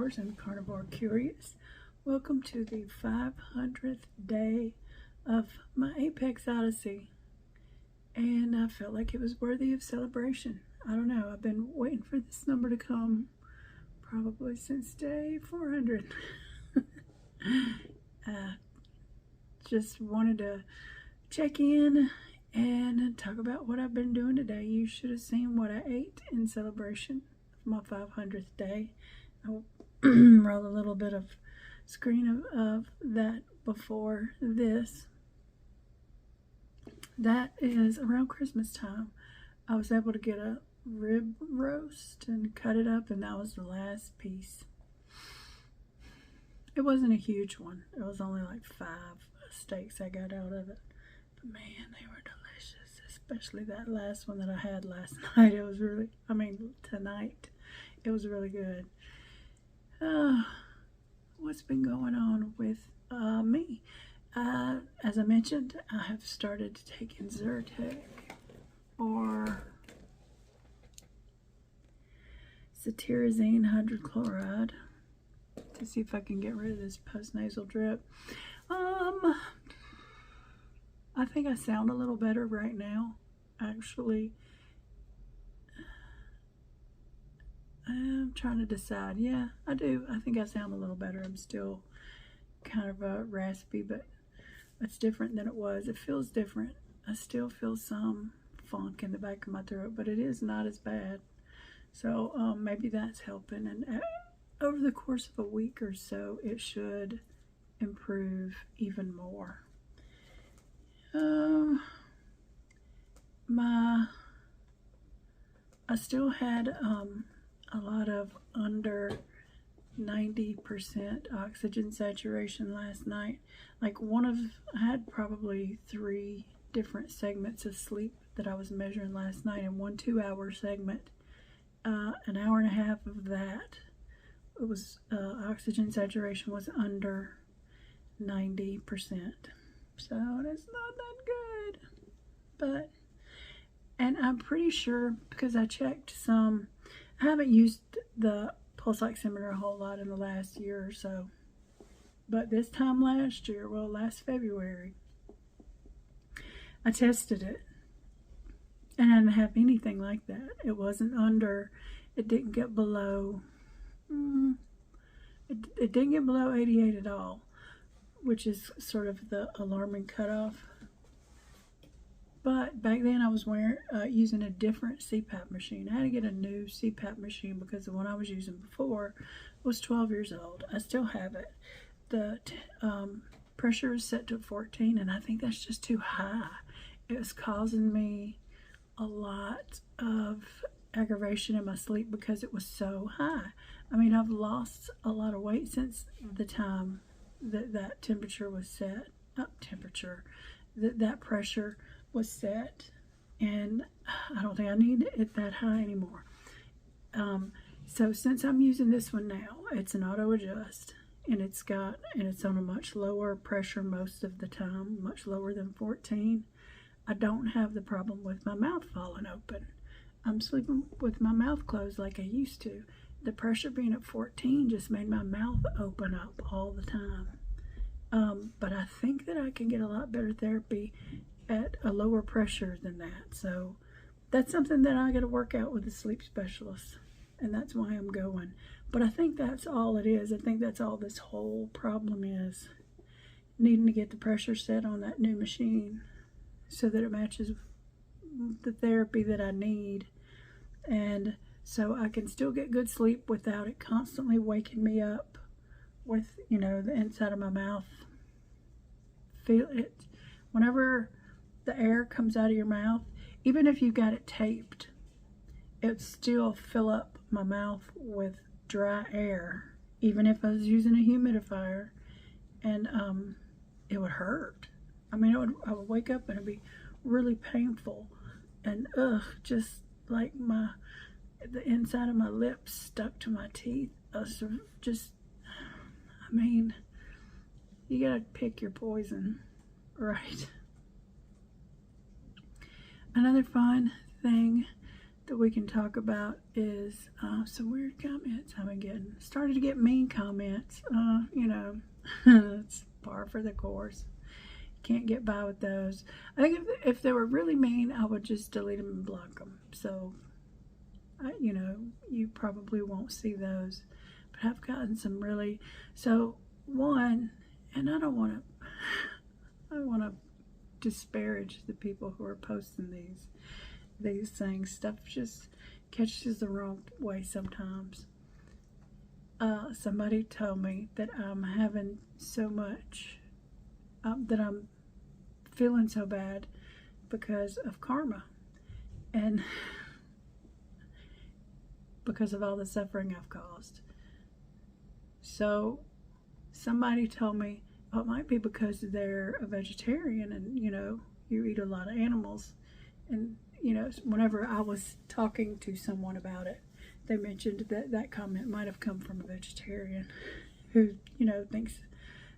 Carnivores and Carnivore Curious. Welcome to the 500th day of my Apex Odyssey. And I felt like it was worthy of celebration. I don't know, I've been waiting for this number to come probably since day 400. Just wanted to check in and talk about what I've been doing today. You should have seen what I ate in celebration of my 500th day. I'll roll a little bit of screen of that before this. That is around Christmas time. I was able to get a rib roast and cut it up, and that was the last piece. It wasn't a huge one. It was only like 5 steaks I got out of it. But man, they were delicious, especially that last one that I had last night. It was really, tonight. It was really good. What's been going on with me? As I mentioned, I have started taking Zyrtec or cetirizine hydrochloride to see if I can get rid of this postnasal drip. I think I sound a little better right now, actually. I'm trying to decide. Yeah, I do. I think I sound a little better. I'm still kind of raspy, but it's different than it was. It feels different. I still feel some funk in the back of my throat, but it is not as bad. So maybe that's helping. And over the course of a week or so, it should improve even more. I still had a lot of under 90% oxygen saturation last night. Like I had probably 3 different segments of sleep that I was measuring last night in one 2-hour segment. An hour and a half of that, it was oxygen saturation was under 90%. So that's not that good. But, and I'm pretty sure, because I checked some, I haven't used the pulse oximeter a whole lot in the last year or so. But this time last year, well, last February, I tested it. And I didn't have anything like that. It wasn't under, it didn't get below, it didn't get below 88 at all, which is sort of the alarming cutoff. But back then I was using a different CPAP machine. I had to get a new CPAP machine because the one I was using before was 12 years old. I still have it. The pressure is set to 14, and I think that's just too high. It was causing me a lot of aggravation in my sleep because it was so high. I mean, I've lost a lot of weight since the time that temperature was set. That pressure was set, and I don't think I need it that high anymore. So since I'm using this one now, it's an auto adjust, and it's on a much lower pressure most of the time, much lower than 14. I don't have the problem with my mouth falling open. I'm sleeping with my mouth closed like I used to. The pressure being at 14 just made my mouth open up all the time. But I think that I can get a lot better therapy at a lower pressure than that. So that's something that I got to work out with the sleep specialist, and that's why I'm going. But I think that's all it is. I think that's all this whole problem is, needing to get the pressure set on that new machine so that it matches the therapy that I need, and so I can still get good sleep without it constantly waking me up with, the inside of my mouth. Feel it. Whenever the air comes out of your mouth, even if you got it taped, it still fill up my mouth with dry air, even if I was using a humidifier, and it would hurt. I mean, I would wake up and it'd be really painful, and just like the inside of my lips stuck to my teeth. You gotta pick your poison, right? Another fun thing that we can talk about is some weird comments I've been getting. Started to get mean comments. You know, it's par for the course. Can't get by with those. I think if they were really mean, I would just delete them and block them. So, you know, you probably won't see those. But I've gotten some really, so one, and I don't want to disparage the people who are posting these things. Stuff just catches the wrong way sometimes. Somebody told me that I'm having so much, that I'm feeling so bad because of karma and because of all the suffering I've caused. So somebody told me, well, it might be because they're a vegetarian and, you know, you eat a lot of animals. And, you know, whenever I was talking to someone about it, they mentioned that that comment might have come from a vegetarian who, you know, thinks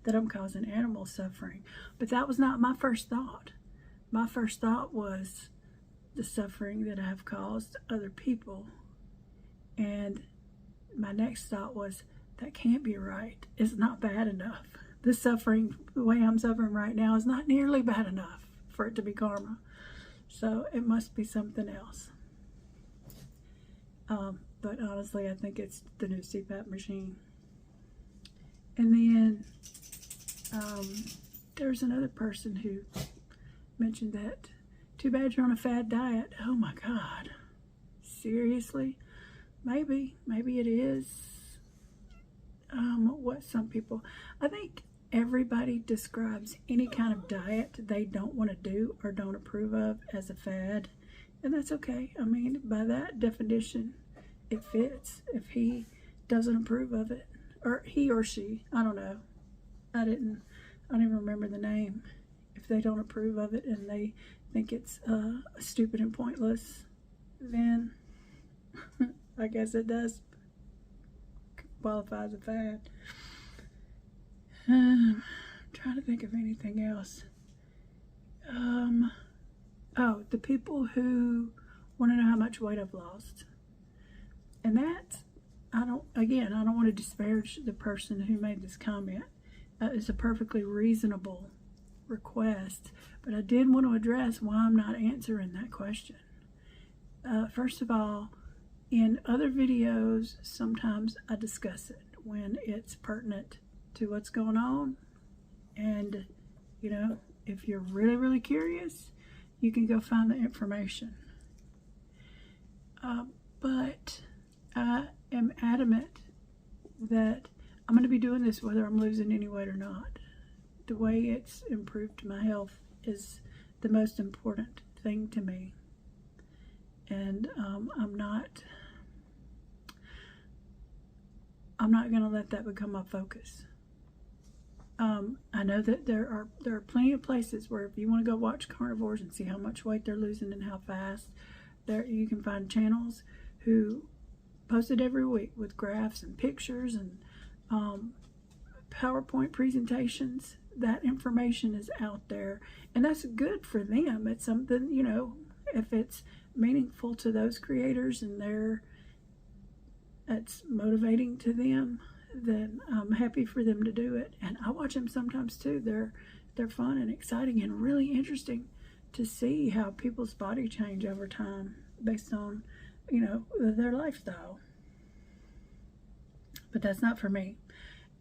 that I'm causing animal suffering. But that was not my first thought. My first thought was the suffering that I've caused other people. And my next thought was, that can't be right. It's not bad enough. The suffering, the way I'm suffering right now, is not nearly bad enough for it to be karma. So it must be something else. But honestly, I think it's the new CPAP machine. And then there's another person who mentioned that, too bad you're on a fad diet. Oh my God. Seriously? Maybe it is what some people, I think everybody describes any kind of diet they don't want to do or don't approve of as a fad. And that's okay. I mean, by that definition, it fits. If he doesn't approve of it, or he or she, I don't know. I don't even remember the name. If they don't approve of it and they think it's stupid and pointless, then I guess it does qualify as a fad. I'm trying to think of anything else. Oh, the people who want to know how much weight I've lost. And that, I don't want to disparage the person who made this comment. It's a perfectly reasonable request, but I did want to address why I'm not answering that question. First of all, in other videos, sometimes I discuss it when it's pertinent to what's going on. And, you know, if you're really, really curious, you can go find the information. But I am adamant that I'm going to be doing this whether I'm losing any weight or not. The way it's improved my health is the most important thing to me. And I'm not going to let that become my focus. I know that there are plenty of places where if you want to go watch carnivores and see how much weight they're losing and how fast, there you can find channels who post it every week with graphs and pictures and PowerPoint presentations. That information is out there, and that's good for them. It's something, you know, if it's meaningful to those creators and it's motivating to them, then I'm happy for them to do it. And I watch them sometimes too. They're fun and exciting and really interesting to see how people's body change over time based on, you know, their lifestyle. But that's not for me.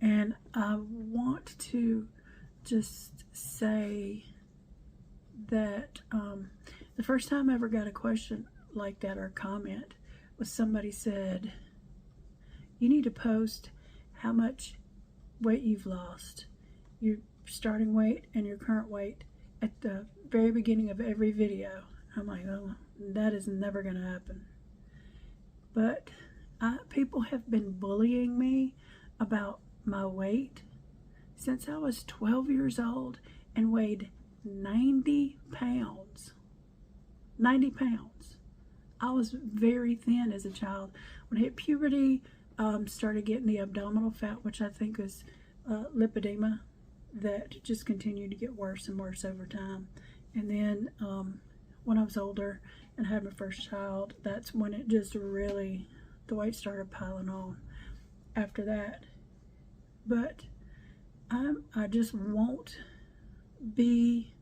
And I want to just say that the first time I ever got a question like that or a comment was somebody said, you need to post how much weight you've lost, your starting weight and your current weight at the very beginning of every video. I'm like, oh, that is never going to happen. But people have been bullying me about my weight since I was 12 years old and weighed 90 pounds. 90 pounds. I was very thin as a child. When I hit puberty, started getting the abdominal fat, which I think was lipedema, that just continued to get worse and worse over time. And then when I was older, and had my first child, that's when it just really, the weight started piling on after that. But I just won't be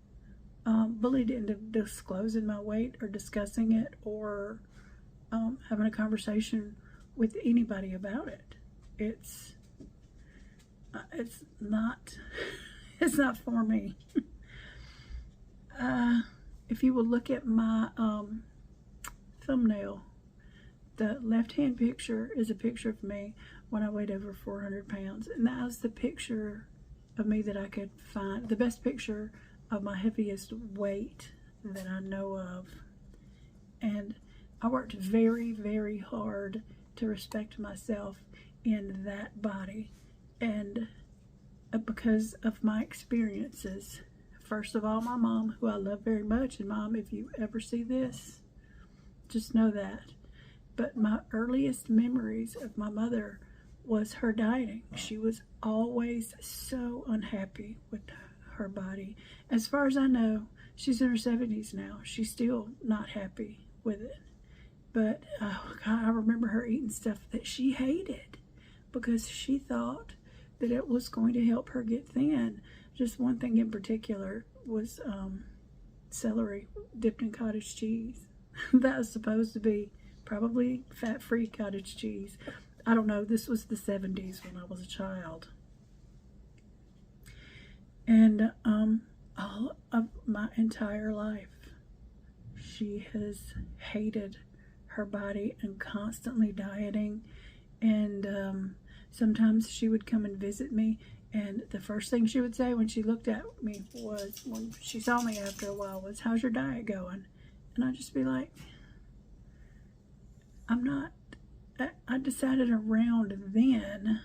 bullied into disclosing my weight or discussing it or having a conversation with anybody about it. It's not it's not for me. If you will look at my thumbnail, the left-hand picture is a picture of me when I weighed over 400 pounds, and that was the picture of me that I could find, the best picture of my heaviest weight that I know of. And I worked very, very hard to respect myself in that body, and because of my experiences. First of all, my mom, who I love very much, and Mom, if you ever see this, just know that. But my earliest memories of my mother was her dieting. She was always so unhappy with her body. As far as I know, she's in her 70s now. She's still not happy with it. But oh God, I remember her eating stuff that she hated because she thought that it was going to help her get thin. Just one thing in particular was celery dipped in cottage cheese. That was supposed to be probably fat-free cottage cheese. I don't know. This was the 70s when I was a child. And all of my entire life, she has hated her body and constantly dieting. And sometimes she would come and visit me, and the first thing she would say when she looked at me was, when she saw me after a while, was, "How's your diet going?" And I'd just be like, I decided around then,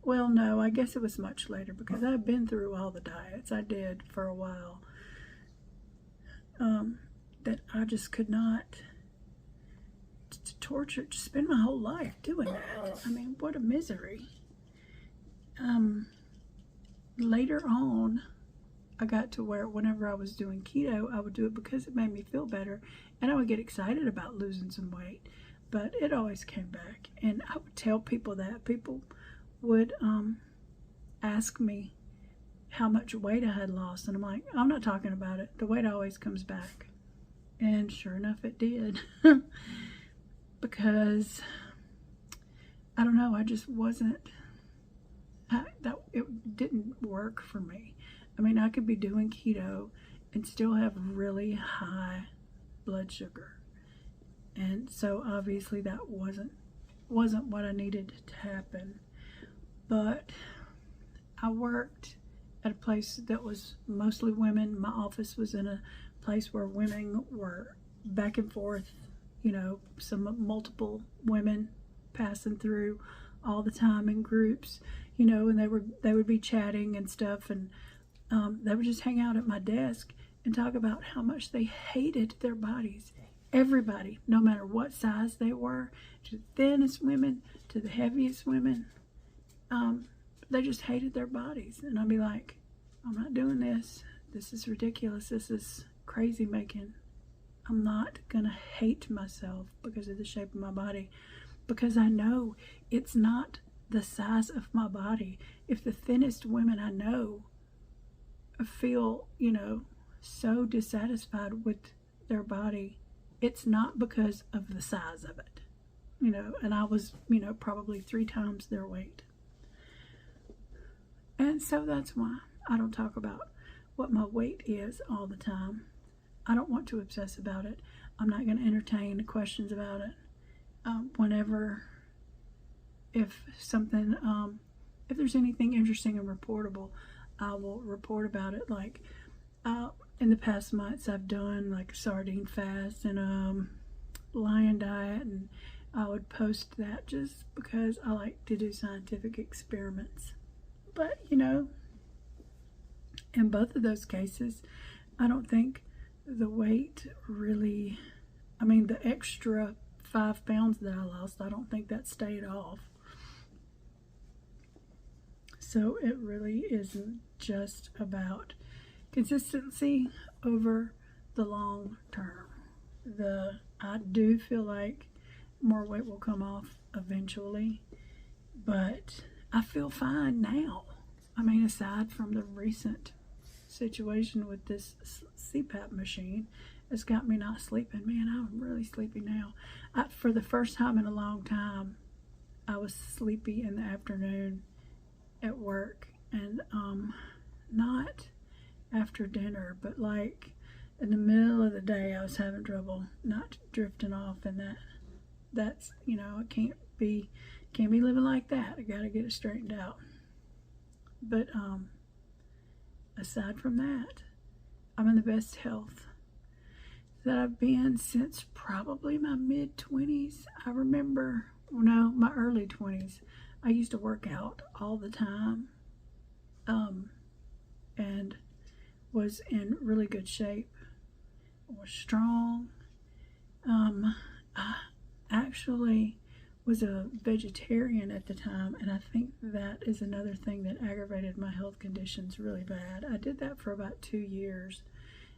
well, no, I guess it was much later, because I've been through all the diets I did for a while, that I just could not torture, to spend my whole life doing that. I mean, what a misery. Later on, I got to where whenever I was doing keto, I would do it because it made me feel better, and I would get excited about losing some weight, but it always came back. And I would tell people that. People would ask me how much weight I had lost, and I'm like, I'm not talking about it. The weight always comes back. And sure enough, it did. Because I don't know, I just wasn't, it didn't work for me. I mean, I could be doing keto and still have really high blood sugar, and so obviously that wasn't what I needed to happen. But I worked at a place that was mostly women. My office was in a place where women were back and forth, you know, some multiple women passing through all the time in groups, you know, and they would be chatting and stuff, and they would just hang out at my desk and talk about how much they hated their bodies. Everybody, no matter what size they were, to the thinnest women, to the heaviest women, they just hated their bodies. And I'd be like, I'm not doing this. This is ridiculous. This is crazy making. I'm not gonna hate myself because of the shape of my body, because I know it's not the size of my body. If the thinnest women I know feel, you know, so dissatisfied with their body, it's not because of the size of it, you know. And I was, you know, probably 3 times their weight. And so that's why I don't talk about what my weight is all the time. I don't want to obsess about it. I'm not going to entertain questions about it. Whenever, if there's anything interesting and reportable, I will report about it. Like, in the past months, I've done like a sardine fast and lion diet, and I would post that just because I like to do scientific experiments. But, you know, in both of those cases, I don't think the weight really, I mean, the extra 5 pounds that I lost, I don't think that stayed off. So it really isn't just about consistency over the long term. The I do feel like more weight will come off eventually, but I feel fine now. I mean, aside from the recent situation with this CPAP machine, it's got me not sleeping. Man, I'm really sleepy now. For the first time in a long time, I was sleepy in the afternoon at work, and not after dinner, but like in the middle of the day, I was having trouble not drifting off, and that's I can't be living like that. I got to get it straightened out. But aside from that, I'm in the best health that I've been since probably my mid-20s. I remember, no, my early 20s. I used to work out all the time, and was in really good shape. I was strong. I actually was a vegetarian at the time, and I think that is another thing that aggravated my health conditions really bad. I did that for about 2 years,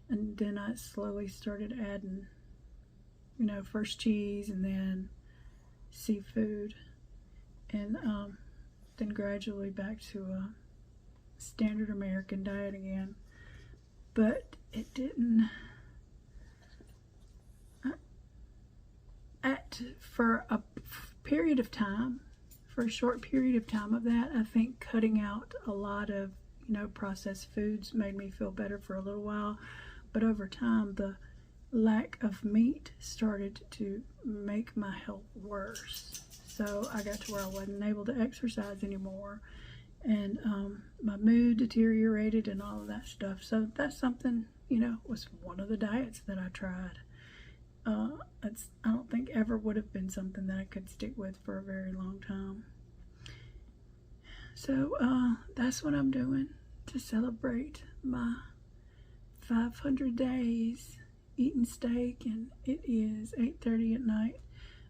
and then I slowly started adding, first cheese and then seafood, and then gradually back to a standard American diet again. But it didn't. For a period of time, for a short period of time of that, I think cutting out a lot of processed foods made me feel better for a little while. But over time, the lack of meat started to make my health worse. So I got to where I wasn't able to exercise anymore, and my mood deteriorated and all of that stuff. So that's something, was one of the diets that I tried. I don't think ever would have been something that I could stick with for a very long time. So that's what I'm doing to celebrate my 500 days eating steak, and it is 8:30 at night.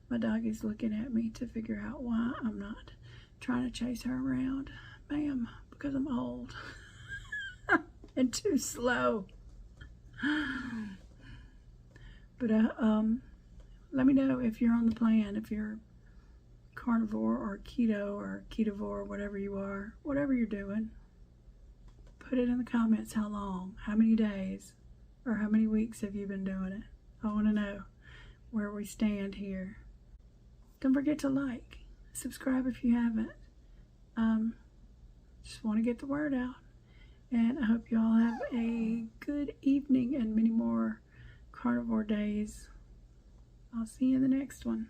My dog is looking at me to figure out why I'm not trying to chase her around. Ma'am, because I'm old and too slow. But let me know if you're on the plan, if you're carnivore or keto or ketovore, whatever you are, whatever you're doing. Put it in the comments how long, how many days, or how many weeks have you been doing it. I want to know where we stand here. Don't forget to like, subscribe if you haven't. Just want to get the word out. And I hope you all have a good evening and many more carnivore days. I'll see you in the next one.